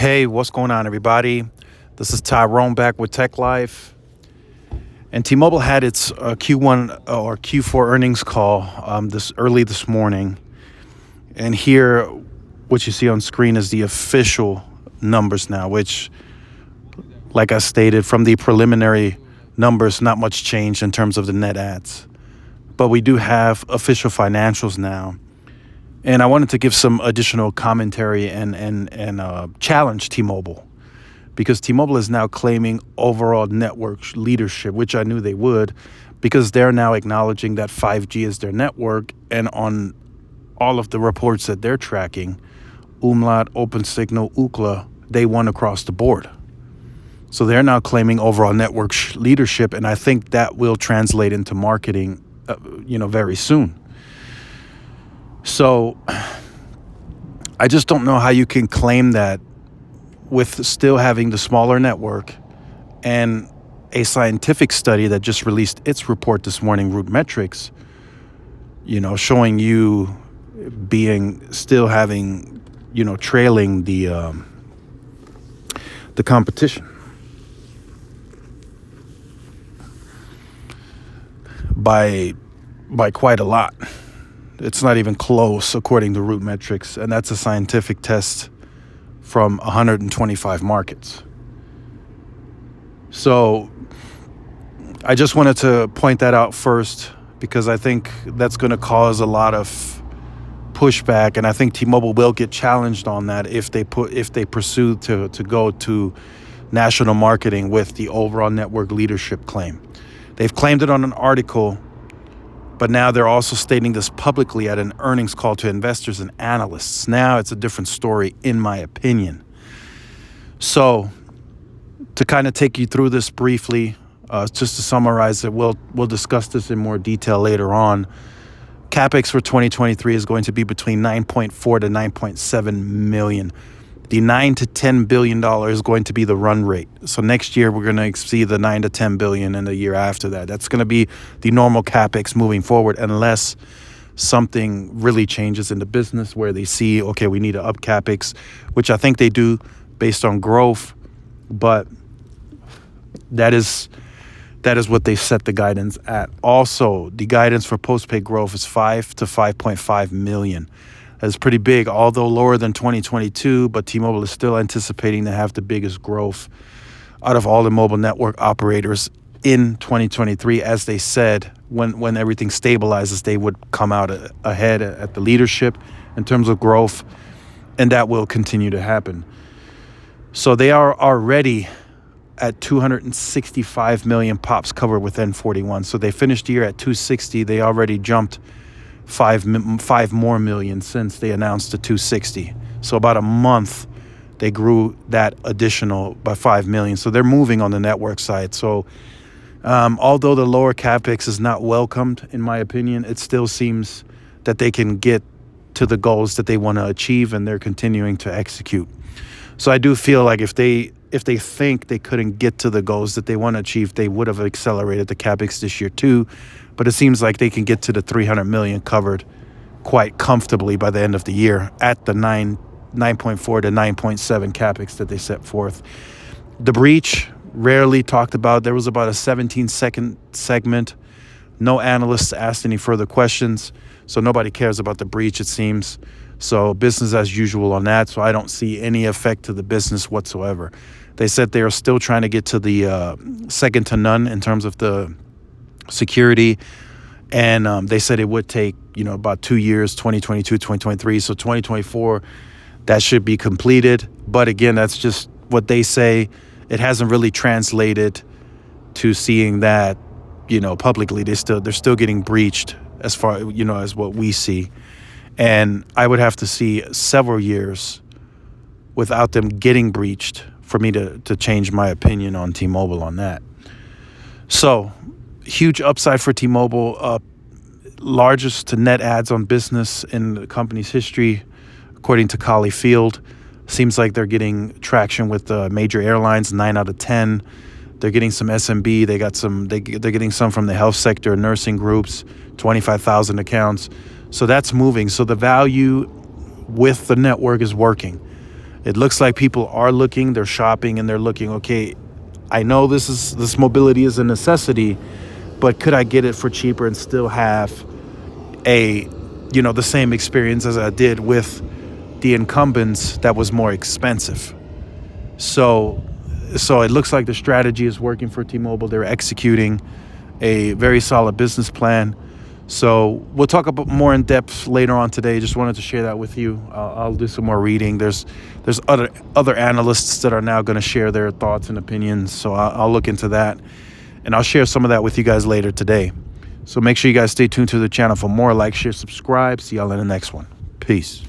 Hey, what's going on, everybody? This is Tyrone back with Tech Life. And T-Mobile had its Q1 or Q4 earnings call this morning. And here, what you see on screen is the official numbers now, which, like I stated, from the preliminary numbers, not much change in terms of the net adds. But we do have official financials now. And I wanted to give some additional commentary and challenge T-Mobile, because T-Mobile is now claiming overall network leadership, which I knew they would, because they're now acknowledging that 5G is their network. And on all of the reports that they're tracking, Umlaut, OpenSignal, Ookla, they won across the board. So they're now claiming overall network leadership, and I think that will translate into marketing, very soon. So I just don't know how you can claim that with still having the smaller network and a scientific study that just released its report this morning, RootMetrics, showing you trailing the competition by quite a lot. It's not even close, according to RootMetrics, and that's a scientific test from 125 markets. So I just wanted to point that out first, because I think that's going to cause a lot of pushback, and I think T-Mobile will get challenged on that if they pursue to go to national marketing with the overall network leadership claim. They've claimed it on an article, but now they're also stating this publicly at an earnings call to investors and analysts. Now it's a different story, in my opinion. So to kind of take you through this briefly, just to summarize it, we'll discuss this in more detail later on. CapEx for 2023 is going to be between 9.4 to 9.7 million. The $9 to $10 billion is going to be the run rate. So next year, we're going to exceed the 9 to 10 billion, and the year after that. That's going to be the normal CapEx moving forward, unless something really changes in the business where they see, okay, we need to up CapEx, which I think they do based on growth. But that is what they set the guidance at. Also, the guidance for postpaid growth is 5 to 5.5 million. That's pretty big, although lower than 2022, but T-Mobile is still anticipating to have the biggest growth out of all the mobile network operators in 2023. As they said, when everything stabilizes, they would come out ahead at the leadership in terms of growth, and that will continue to happen. So they are already at 265 million pops covered with N41. So they finished the year at 260. They already jumped 5 more million since they announced the 260. So about a month, they grew that additional by 5 million. So they're moving on the network side. So although the lower CapEx is not welcomed, in my opinion, it still seems that they can get to the goals that they want to achieve, and they're continuing to execute. So I do feel like if they think they couldn't get to the goals that they want to achieve, they would have accelerated the CapEx this year too. But it seems like they can get to the 300 million covered quite comfortably by the end of the year at the 9.4 to 9.7 CapEx that they set forth. The breach, rarely talked about. There was about a 17-second segment. No analysts asked any further questions, so nobody cares about the breach, it seems. So business as usual on that. So I don't see any effect to the business whatsoever. They said they are still trying to get to the second to none in terms of the security, and they said it would take about 2 years, 2022, 2023. So 2024, that should be completed. But again, that's just what they say. It hasn't really translated to seeing that publicly. They're still getting breached as far as what we see. And I would have to see several years without them getting breached for me to change my opinion on T-Mobile on that. So huge upside for T-Mobile, largest to net adds on business in the company's history, according to Collie Field. Seems like they're getting traction with major airlines, 9 out of 10. They're getting some SMB. They're getting some from the health sector, nursing groups, 25,000 accounts. So that's moving. So the value with the network is working. It looks like people are looking, they're shopping, and they're looking, okay, I know this mobility is a necessity, but could I get it for cheaper and still have the same experience as I did with the incumbents that was more expensive? So it looks like the strategy is working for T-Mobile. They're executing a very solid business plan. So we'll talk about more in depth later on today. Just wanted to share that with you. I'll do some more reading. There's other analysts that are now going to share their thoughts and opinions. So I'll look into that, and I'll share some of that with you guys later today. So make sure you guys stay tuned to the channel for more. Like, share, subscribe. See y'all in the next one. Peace.